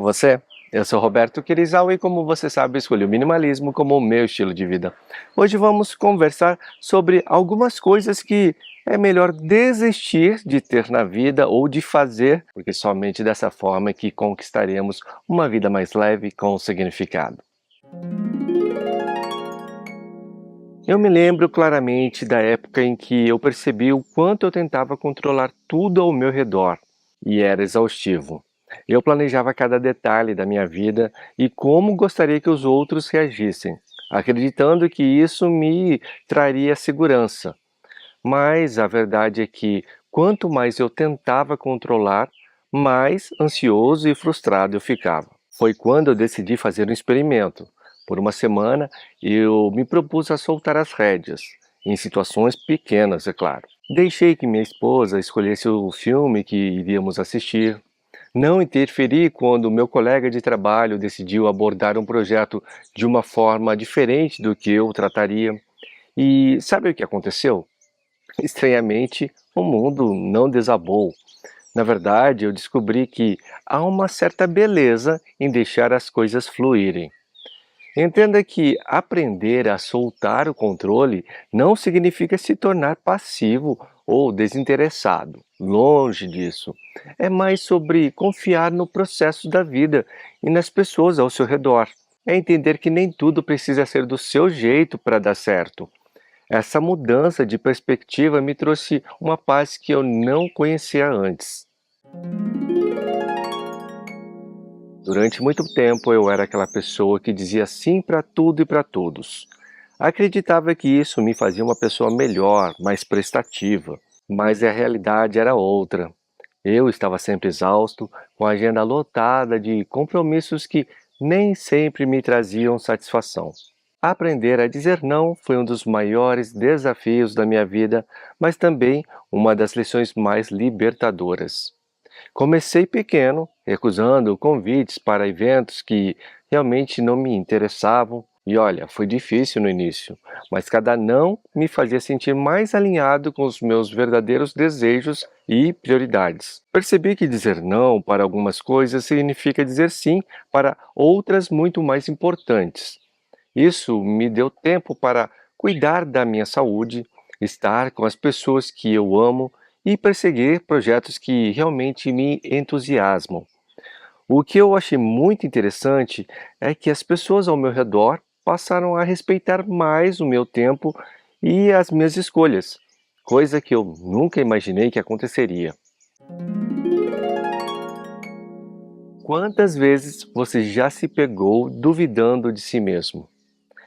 Você? Eu sou Roberto Querizal e, como você sabe, escolhi o minimalismo como o meu estilo de vida. Hoje vamos conversar sobre algumas coisas que é melhor desistir de ter na vida ou de fazer, porque somente dessa forma é que conquistaremos uma vida mais leve com significado. Eu me lembro claramente da época em que eu percebi o quanto eu tentava controlar tudo ao meu redor e era exaustivo. Eu planejava cada detalhe da minha vida e como gostaria que os outros reagissem, acreditando que isso me traria segurança. Mas a verdade é que quanto mais eu tentava controlar, mais ansioso e frustrado eu ficava. Foi quando eu decidi fazer um experimento. Por uma semana, eu me propus a soltar as rédeas, em situações pequenas, é claro. Deixei que minha esposa escolhesse o filme que iríamos assistir. Não interferi quando meu colega de trabalho decidiu abordar um projeto de uma forma diferente do que eu trataria. E sabe o que aconteceu? Estranhamente, o mundo não desabou. Na verdade, eu descobri que há uma certa beleza em deixar as coisas fluírem. Entenda que aprender a soltar o controle não significa se tornar passivo ou desinteressado. Longe disso. É mais sobre confiar no processo da vida e nas pessoas ao seu redor. É entender que nem tudo precisa ser do seu jeito para dar certo. Essa mudança de perspectiva me trouxe uma paz que eu não conhecia antes. Durante muito tempo eu era aquela pessoa que dizia sim para tudo e para todos. Acreditava que isso me fazia uma pessoa melhor, mais prestativa, mas a realidade era outra. Eu estava sempre exausto, com a agenda lotada de compromissos que nem sempre me traziam satisfação. Aprender a dizer não foi um dos maiores desafios da minha vida, mas também uma das lições mais libertadoras. Comecei pequeno, recusando convites para eventos que realmente não me interessavam. E olha, foi difícil no início, mas cada não me fazia sentir mais alinhado com os meus verdadeiros desejos e prioridades. Percebi que dizer não para algumas coisas significa dizer sim para outras muito mais importantes. Isso me deu tempo para cuidar da minha saúde, estar com as pessoas que eu amo e perseguir projetos que realmente me entusiasmam. O que eu achei muito interessante é que as pessoas ao meu redor passaram a respeitar mais o meu tempo e as minhas escolhas, coisa que eu nunca imaginei que aconteceria. Quantas vezes você já se pegou duvidando de si mesmo?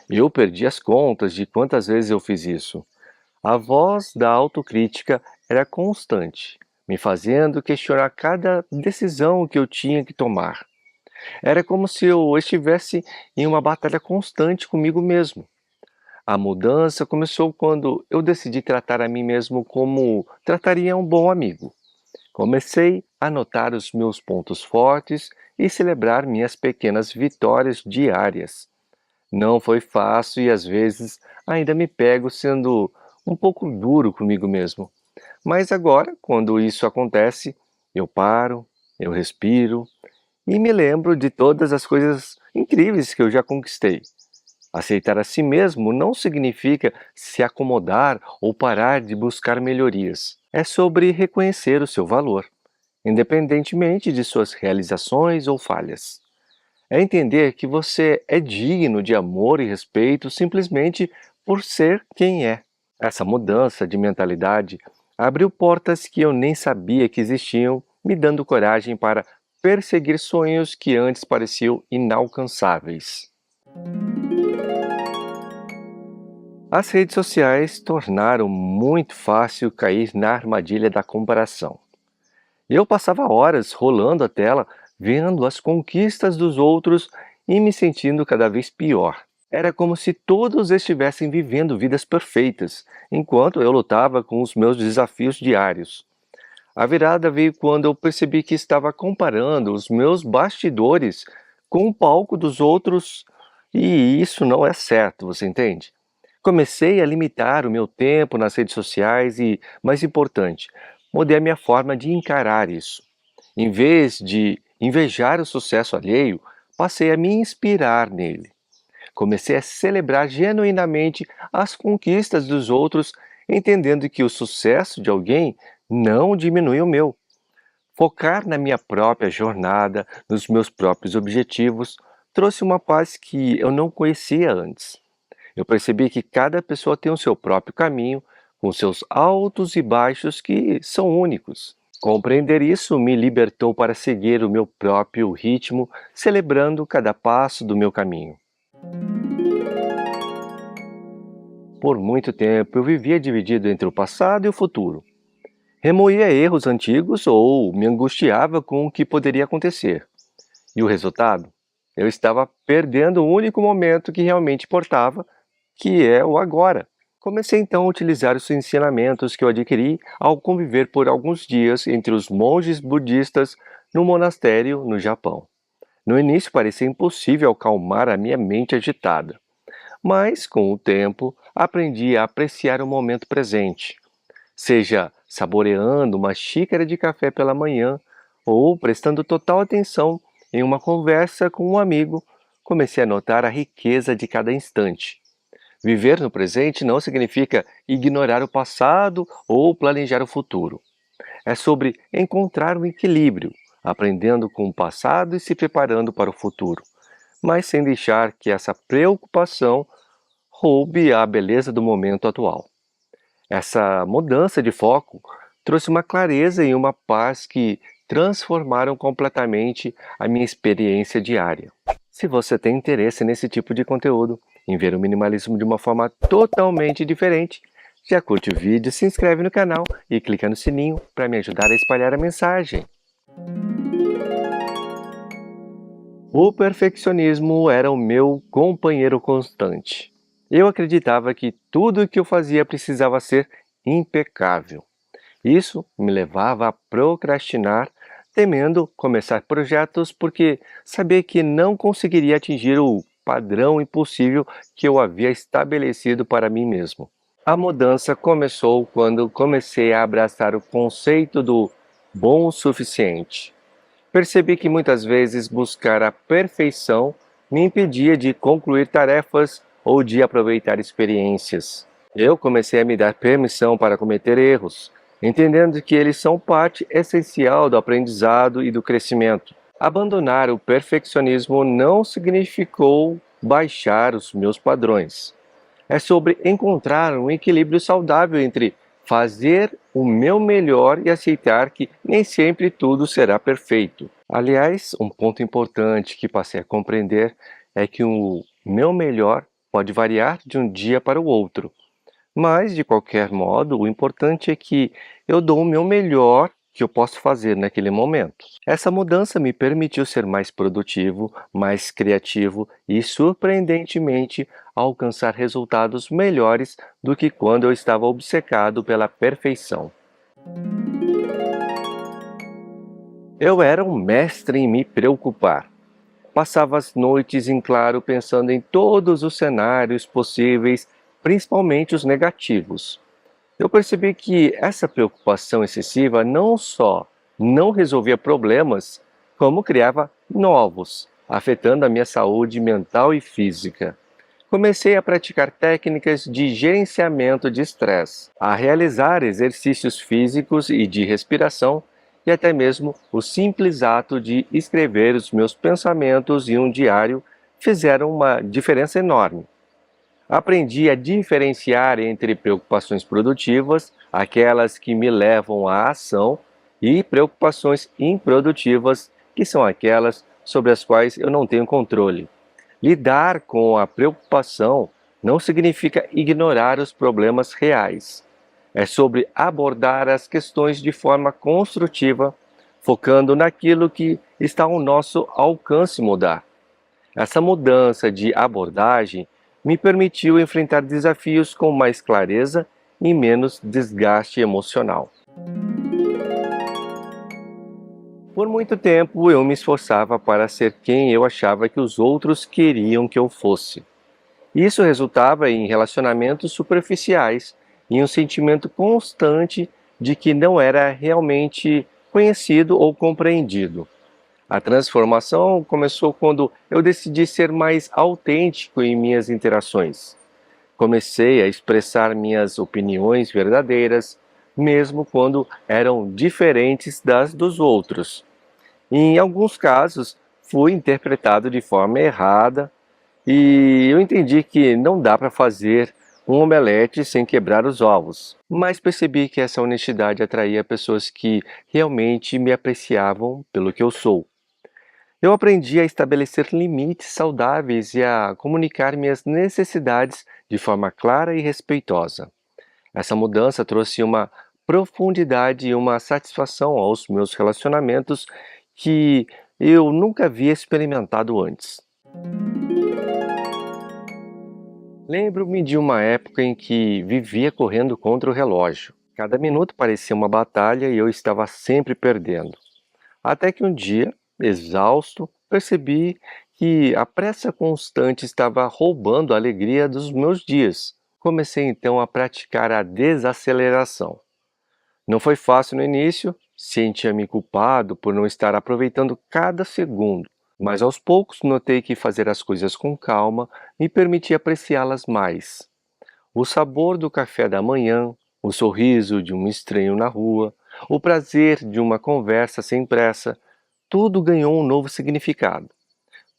Eu perdi as contas de quantas vezes eu fiz isso. A voz da autocrítica era constante, me fazendo questionar cada decisão que eu tinha que tomar. Era como se eu estivesse em uma batalha constante comigo mesmo. A mudança começou quando eu decidi tratar a mim mesmo como trataria um bom amigo. Comecei a notar os meus pontos fortes e celebrar minhas pequenas vitórias diárias. Não foi fácil e às vezes ainda me pego sendo um pouco duro comigo mesmo. Mas agora, quando isso acontece, eu paro, eu respiro e me lembro de todas as coisas incríveis que eu já conquistei. Aceitar a si mesmo não significa se acomodar ou parar de buscar melhorias. É sobre reconhecer o seu valor, independentemente de suas realizações ou falhas. É entender que você é digno de amor e respeito simplesmente por ser quem é. Essa mudança de mentalidade abriu portas que eu nem sabia que existiam, me dando coragem para perseguir sonhos que antes pareciam inalcançáveis. As redes sociais tornaram muito fácil cair na armadilha da comparação. Eu passava horas rolando a tela, vendo as conquistas dos outros e me sentindo cada vez pior. Era como se todos estivessem vivendo vidas perfeitas, enquanto eu lutava com os meus desafios diários. A virada veio quando eu percebi que estava comparando os meus bastidores com o palco dos outros e isso não é certo, você entende? Comecei a limitar o meu tempo nas redes sociais e, mais importante, mudei a minha forma de encarar isso. Em vez de invejar o sucesso alheio, passei a me inspirar nele. Comecei a celebrar genuinamente as conquistas dos outros, entendendo que o sucesso de alguém não diminui o meu. Focar na minha própria jornada, nos meus próprios objetivos, trouxe uma paz que eu não conhecia antes. Eu percebi que cada pessoa tem o seu próprio caminho, com seus altos e baixos que são únicos. Compreender isso me libertou para seguir o meu próprio ritmo, celebrando cada passo do meu caminho. Por muito tempo eu vivia dividido entre o passado e o futuro. Remoía erros antigos ou me angustiava com o que poderia acontecer. E o resultado? Eu estava perdendo o único momento que realmente importava, que é o agora. Comecei então a utilizar os ensinamentos que eu adquiri ao conviver por alguns dias entre os monges budistas no monastério no Japão. No início parecia impossível acalmar a minha mente agitada, mas com o tempo aprendi a apreciar o momento presente, seja saboreando uma xícara de café pela manhã ou prestando total atenção em uma conversa com um amigo. Comecei a notar a riqueza de cada instante. Viver no presente não significa ignorar o passado ou planejar o futuro. É sobre encontrar um equilíbrio, aprendendo com o passado e se preparando para o futuro, mas sem deixar que essa preocupação roube a beleza do momento atual. Essa mudança de foco trouxe uma clareza e uma paz que transformaram completamente a minha experiência diária. Se você tem interesse nesse tipo de conteúdo, em ver o minimalismo de uma forma totalmente diferente, já curte o vídeo, se inscreve no canal e clica no sininho para me ajudar a espalhar a mensagem. O perfeccionismo era o meu companheiro constante. Eu acreditava que tudo o que eu fazia precisava ser impecável. Isso me levava a procrastinar, temendo começar projetos porque sabia que não conseguiria atingir o padrão impossível que eu havia estabelecido para mim mesmo. A mudança começou quando comecei a abraçar o conceito do bom o suficiente. Percebi que muitas vezes buscar a perfeição me impedia de concluir tarefas ou de aproveitar experiências. Eu comecei a me dar permissão para cometer erros, entendendo que eles são parte essencial do aprendizado e do crescimento. Abandonar o perfeccionismo não significou baixar os meus padrões. É sobre encontrar um equilíbrio saudável entre fazer o meu melhor e aceitar que nem sempre tudo será perfeito. Aliás, um ponto importante que passei a compreender é que o meu melhor pode variar de um dia para o outro. Mas, de qualquer modo, o importante é que eu dou o meu melhor que eu posso fazer naquele momento. Essa mudança me permitiu ser mais produtivo, mais criativo e, surpreendentemente, alcançar resultados melhores do que quando eu estava obcecado pela perfeição. Eu era um mestre em me preocupar. Passava as noites em claro pensando em todos os cenários possíveis, principalmente os negativos. Eu percebi que essa preocupação excessiva não só não resolvia problemas, como criava novos, afetando a minha saúde mental e física. Comecei a praticar técnicas de gerenciamento de estresse, a realizar exercícios físicos e de respiração, e até mesmo o simples ato de escrever os meus pensamentos em um diário fizeram uma diferença enorme. Aprendi a diferenciar entre preocupações produtivas, aquelas que me levam à ação, e preocupações improdutivas, que são aquelas sobre as quais eu não tenho controle. Lidar com a preocupação não significa ignorar os problemas reais. É sobre abordar as questões de forma construtiva, focando naquilo que está ao nosso alcance mudar. Essa mudança de abordagem me permitiu enfrentar desafios com mais clareza e menos desgaste emocional. Por muito tempo eu me esforçava para ser quem eu achava que os outros queriam que eu fosse. Isso resultava em relacionamentos superficiais e um sentimento constante de que não era realmente conhecido ou compreendido. A transformação começou quando eu decidi ser mais autêntico em minhas interações. Comecei a expressar minhas opiniões verdadeiras, mesmo quando eram diferentes das dos outros. Em alguns casos, fui interpretado de forma errada e eu entendi que não dá para fazer um omelete sem quebrar os ovos. Mas percebi que essa honestidade atraía pessoas que realmente me apreciavam pelo que eu sou. Eu aprendi a estabelecer limites saudáveis e a comunicar minhas necessidades de forma clara e respeitosa. Essa mudança trouxe uma profundidade e uma satisfação aos meus relacionamentos que eu nunca havia experimentado antes. Lembro-me de uma época em que vivia correndo contra o relógio. Cada minuto parecia uma batalha e eu estava sempre perdendo. Até que um dia, exausto, percebi que a pressa constante estava roubando a alegria dos meus dias. Comecei então a praticar a desaceleração. Não foi fácil no início, sentia-me culpado por não estar aproveitando cada segundo, mas aos poucos notei que fazer as coisas com calma me permitia apreciá-las mais. O sabor do café da manhã, o sorriso de um estranho na rua, o prazer de uma conversa sem pressa, tudo ganhou um novo significado.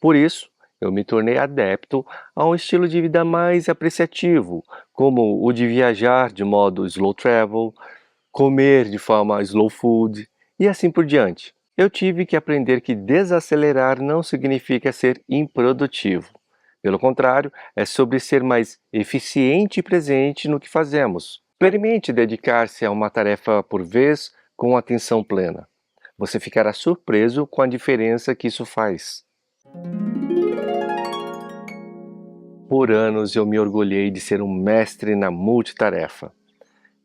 Por isso, eu me tornei adepto a um estilo de vida mais apreciativo, como o de viajar de modo slow travel, comer de forma slow food e assim por diante. Eu tive que aprender que desacelerar não significa ser improdutivo. Pelo contrário, é sobre ser mais eficiente e presente no que fazemos. Experimente dedicar-se a uma tarefa por vez com atenção plena. Você ficará surpreso com a diferença que isso faz. Por anos eu me orgulhei de ser um mestre na multitarefa.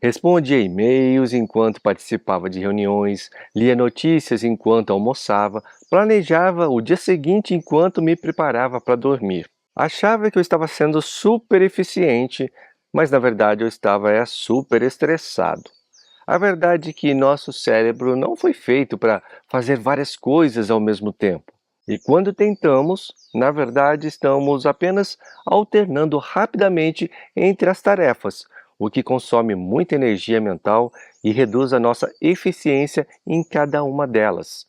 Respondia e-mails enquanto participava de reuniões, lia notícias enquanto almoçava, planejava o dia seguinte enquanto me preparava para dormir. Achava que eu estava sendo super eficiente, mas na verdade eu estava super estressado. A verdade é que nosso cérebro não foi feito para fazer várias coisas ao mesmo tempo. E quando tentamos, na verdade estamos apenas alternando rapidamente entre as tarefas, o que consome muita energia mental e reduz a nossa eficiência em cada uma delas.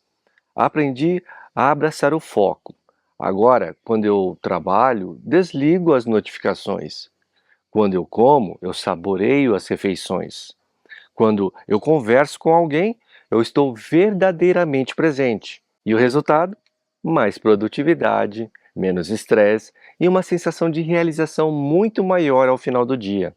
Aprendi a abraçar o foco. Agora, quando eu trabalho, desligo as notificações. Quando eu como, eu saboreio as refeições. Quando eu converso com alguém, eu estou verdadeiramente presente. E o resultado? Mais produtividade, menos estresse e uma sensação de realização muito maior ao final do dia.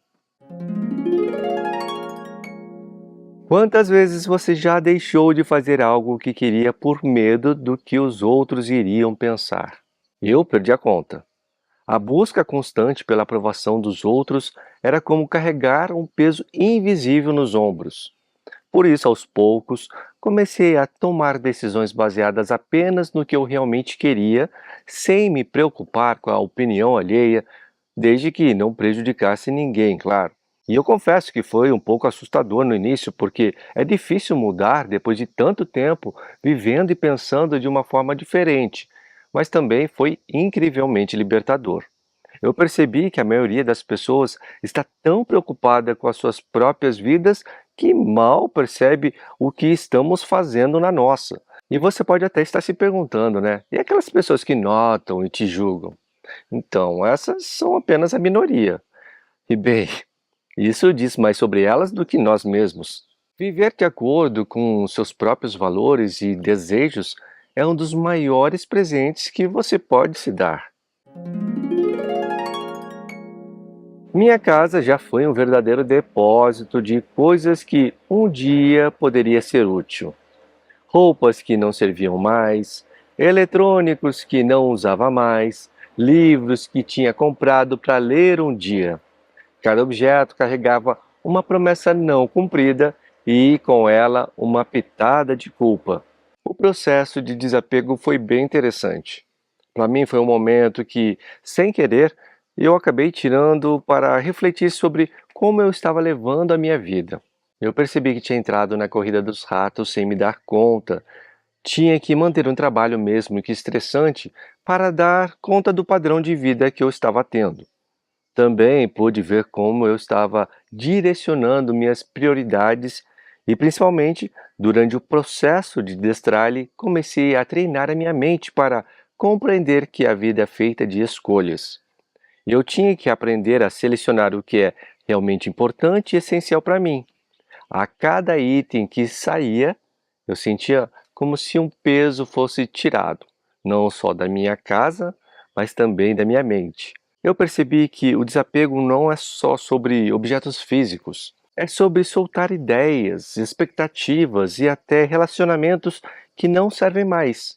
Quantas vezes você já deixou de fazer algo que queria por medo do que os outros iriam pensar? Eu perdi a conta. A busca constante pela aprovação dos outros era como carregar um peso invisível nos ombros. Por isso, aos poucos, comecei a tomar decisões baseadas apenas no que eu realmente queria, sem me preocupar com a opinião alheia, desde que não prejudicasse ninguém, claro. E eu confesso que foi um pouco assustador no início, porque é difícil mudar depois de tanto tempo vivendo e pensando de uma forma diferente, mas também foi incrivelmente libertador. Eu percebi que a maioria das pessoas está tão preocupada com as suas próprias vidas que mal percebe o que estamos fazendo na nossa. E você pode até estar se perguntando, né? E aquelas pessoas que notam e te julgam? Então, essas são apenas a minoria. E bem, isso diz mais sobre elas do que nós mesmos. Viver de acordo com seus próprios valores e desejos é um dos maiores presentes que você pode se dar. Minha casa já foi um verdadeiro depósito de coisas que um dia poderia ser útil. Roupas que não serviam mais, eletrônicos que não usava mais, livros que tinha comprado para ler um dia. Cada objeto carregava uma promessa não cumprida e, com ela, uma pitada de culpa. O processo de desapego foi bem interessante. Para mim foi um momento que, sem querer, eu acabei tirando para refletir sobre como eu estava levando a minha vida. Eu percebi que tinha entrado na corrida dos ratos sem me dar conta Tinha que manter um trabalho mesmo que estressante para dar conta do padrão de vida que eu estava tendo. Também pude ver como eu estava direcionando minhas prioridades e, principalmente, durante o processo de destralhe, comecei a treinar a minha mente para compreender que a vida é feita de escolhas. Eu tinha que aprender a selecionar o que é realmente importante e essencial para mim. A cada item que saía, eu sentia como se um peso fosse tirado, não só da minha casa, mas também da minha mente. Eu percebi que o desapego não é só sobre objetos físicos, é sobre soltar ideias, expectativas e até relacionamentos que não servem mais.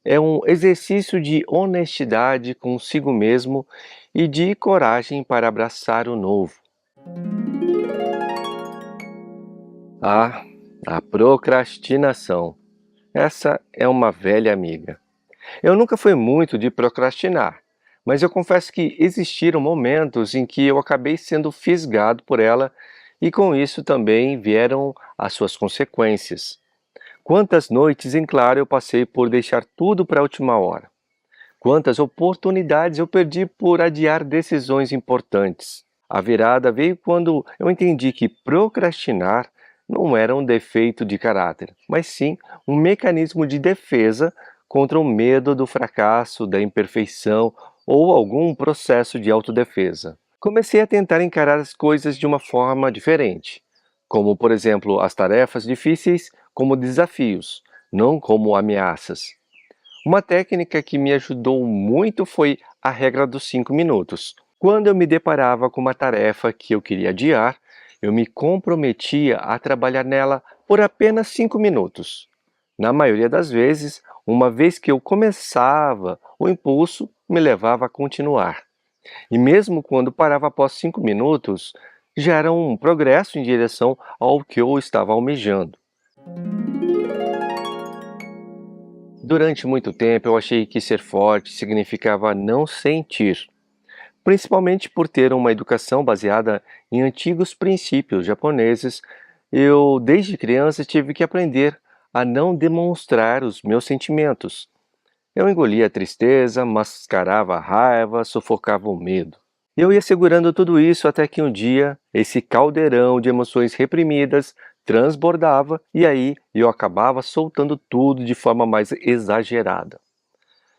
É um exercício de honestidade consigo mesmo e de coragem para abraçar o novo. Ah, a procrastinação. Essa é uma velha amiga. Eu nunca fui muito de procrastinar, mas eu confesso que existiram momentos em que eu acabei sendo fisgado por ela e com isso também vieram as suas consequências. Quantas noites em claro eu passei por deixar tudo para a última hora? Quantas oportunidades eu perdi por adiar decisões importantes? A virada veio quando eu entendi que procrastinar não era um defeito de caráter, mas sim um mecanismo de defesa contra o medo do fracasso, da imperfeição ou algum processo de autodefesa. Comecei a tentar encarar as coisas de uma forma diferente, como, por exemplo, as tarefas difíceis como desafios, não como ameaças. Uma técnica que me ajudou muito foi a regra dos 5 minutos. Quando eu me deparava com uma tarefa que eu queria adiar, eu me comprometia a trabalhar nela por apenas 5 minutos. Na maioria das vezes, uma vez que eu começava, o impulso me levava a continuar. E mesmo quando parava após 5 minutos, já era um progresso em direção ao que eu estava almejando. Durante muito tempo eu achei que ser forte significava não sentir, principalmente por ter uma educação baseada em antigos princípios japoneses. Eu, desde criança, tive que aprender a não demonstrar os meus sentimentos. Eu engolia a tristeza, mascarava a raiva, sufocava o medo. Eu ia segurando tudo isso até que um dia esse caldeirão de emoções reprimidas transbordava e aí eu acabava soltando tudo de forma mais exagerada.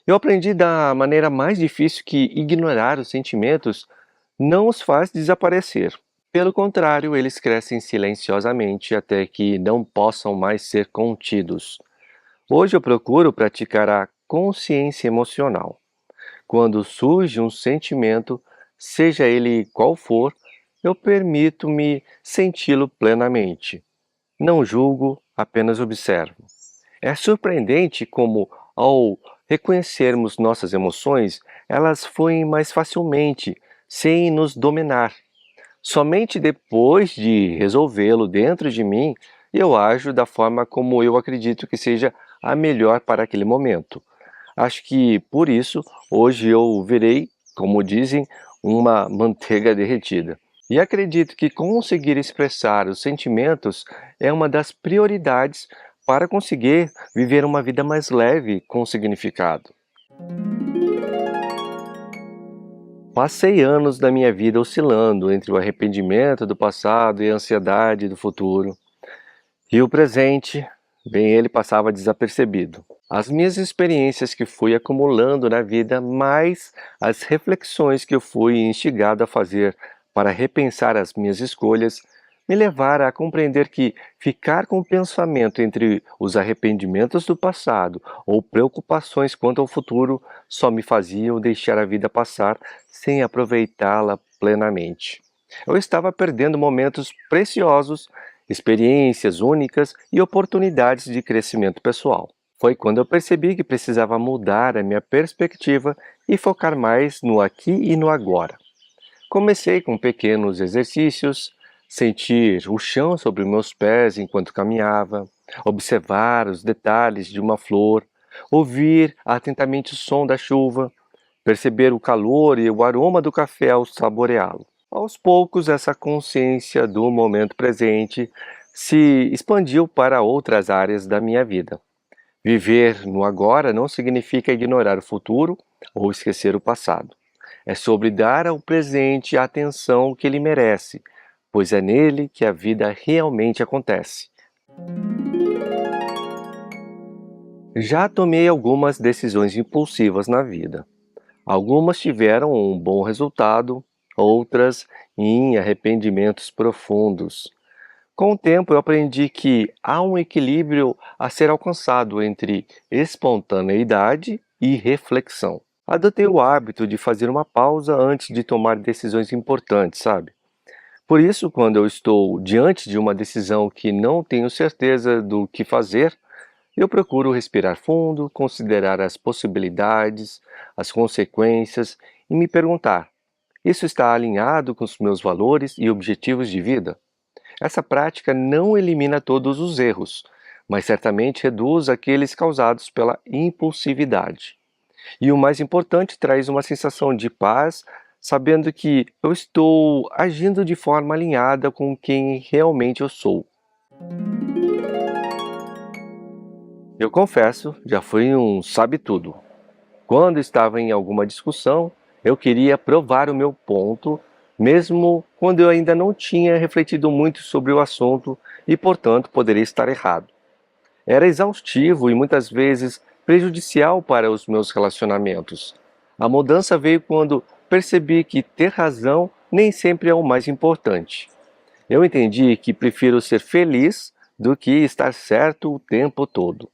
Eu aprendi da maneira mais difícil que ignorar os sentimentos não os faz desaparecer. Pelo contrário, eles crescem silenciosamente até que não possam mais ser contidos. Hoje eu procuro praticar a consciência emocional. Quando surge um sentimento, seja ele qual for, eu permito-me senti-lo plenamente. Não julgo, apenas observo. É surpreendente como, ao reconhecermos nossas emoções, elas fluem mais facilmente, sem nos dominar. Somente depois de resolvê-lo dentro de mim, eu ajo da forma como eu acredito que seja a melhor para aquele momento. Acho que por isso hoje eu virei, como dizem, uma manteiga derretida. E acredito que conseguir expressar os sentimentos é uma das prioridades para conseguir viver uma vida mais leve com significado. Passei anos da minha vida oscilando entre o arrependimento do passado e a ansiedade do futuro. E o presente, bem, ele passava desapercebido. As minhas experiências que fui acumulando na vida, mais as reflexões que eu fui instigado a fazer para repensar as minhas escolhas, me levaram a compreender que ficar com o pensamento entre os arrependimentos do passado ou preocupações quanto ao futuro só me faziam deixar a vida passar sem aproveitá-la plenamente. Eu estava perdendo momentos preciosos, experiências únicas e oportunidades de crescimento pessoal. Foi quando eu percebi que precisava mudar a minha perspectiva e focar mais no aqui e no agora. Comecei com pequenos exercícios, sentir o chão sobre meus pés enquanto caminhava, observar os detalhes de uma flor, ouvir atentamente o som da chuva, perceber o calor e o aroma do café ao saboreá-lo. Aos poucos, essa consciência do momento presente se expandiu para outras áreas da minha vida. Viver no agora não significa ignorar o futuro ou esquecer o passado. É sobre dar ao presente a atenção que ele merece, pois é nele que a vida realmente acontece. Já tomei algumas decisões impulsivas na vida. Algumas tiveram um bom resultado, outras em arrependimentos profundos. Com o tempo, eu aprendi que há um equilíbrio a ser alcançado entre espontaneidade e reflexão. Adotei o hábito de fazer uma pausa antes de tomar decisões importantes, sabe? Por isso, quando eu estou diante de uma decisão que não tenho certeza do que fazer, eu procuro respirar fundo, considerar as possibilidades, as consequências e me perguntar: isso está alinhado com os meus valores e objetivos de vida? Essa prática não elimina todos os erros, mas certamente reduz aqueles causados pela impulsividade. E o mais importante, traz uma sensação de paz, sabendo que eu estou agindo de forma alinhada com quem realmente eu sou. Eu confesso, já fui um sabe-tudo. Quando estava em alguma discussão, eu queria provar o meu ponto, mesmo quando eu ainda não tinha refletido muito sobre o assunto e, portanto, poderia estar errado. Era exaustivo e muitas vezes prejudicial para os meus relacionamentos. A mudança veio quando percebi que ter razão nem sempre é o mais importante. Eu entendi que prefiro ser feliz do que estar certo o tempo todo.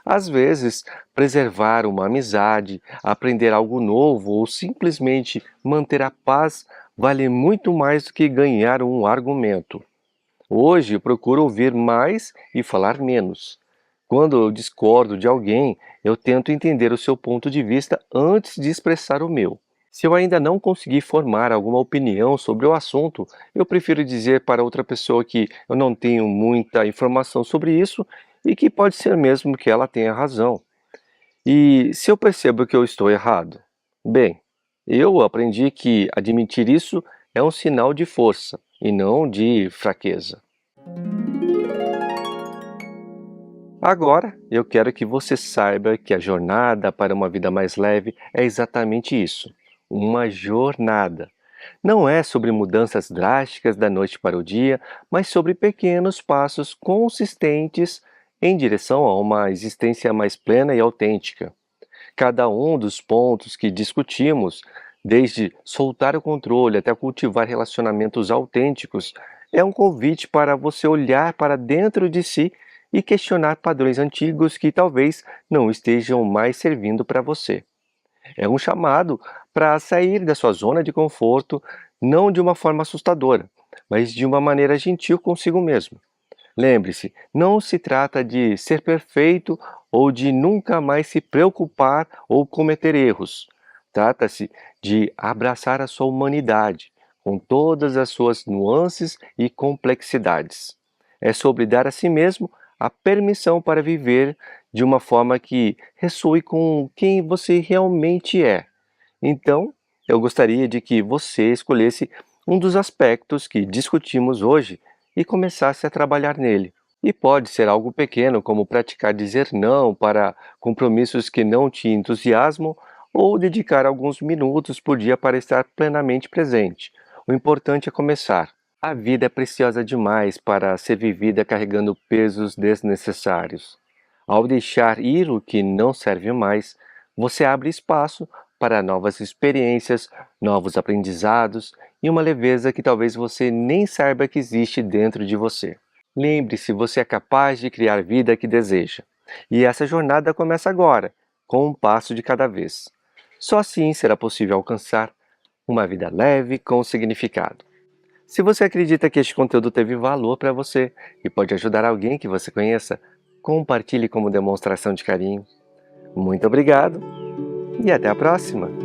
Às vezes, preservar uma amizade, aprender algo novo ou simplesmente manter a paz vale muito mais do que ganhar um argumento. Hoje, eu procuro ouvir mais e falar menos. Quando eu discordo de alguém, eu tento entender o seu ponto de vista antes de expressar o meu. Se eu ainda não conseguir formar alguma opinião sobre o assunto, eu prefiro dizer para outra pessoa que eu não tenho muita informação sobre isso e que pode ser mesmo que ela tenha razão. E se eu percebo que eu estou errado? Bem, eu aprendi que admitir isso é um sinal de força e não de fraqueza. Agora, eu quero que você saiba que a jornada para uma vida mais leve é exatamente isso, uma jornada. Não é sobre mudanças drásticas da noite para o dia, mas sobre pequenos passos consistentes em direção a uma existência mais plena e autêntica. Cada um dos pontos que discutimos, desde soltar o controle até cultivar relacionamentos autênticos, é um convite para você olhar para dentro de si e questionar padrões antigos que talvez não estejam mais servindo para você. É um chamado para sair da sua zona de conforto, não de uma forma assustadora, mas de uma maneira gentil consigo mesmo. Lembre-se, não se trata de ser perfeito ou de nunca mais se preocupar ou cometer erros. Trata-se de abraçar a sua humanidade, com todas as suas nuances e complexidades. É sobre dar a si mesmo a permissão para viver de uma forma que ressoe com quem você realmente é. Então, eu gostaria de que você escolhesse um dos aspectos que discutimos hoje e começasse a trabalhar nele. E pode ser algo pequeno, como praticar dizer não para compromissos que não te entusiasmam ou dedicar alguns minutos por dia para estar plenamente presente. O importante é começar. A vida é preciosa demais para ser vivida carregando pesos desnecessários. Ao deixar ir o que não serve mais, você abre espaço para novas experiências, novos aprendizados e uma leveza que talvez você nem saiba que existe dentro de você. Lembre-se, você é capaz de criar a vida que deseja. E essa jornada começa agora, com um passo de cada vez. Só assim será possível alcançar uma vida leve com significado. Se você acredita que este conteúdo teve valor para você e pode ajudar alguém que você conheça, compartilhe como demonstração de carinho. Muito obrigado e até a próxima!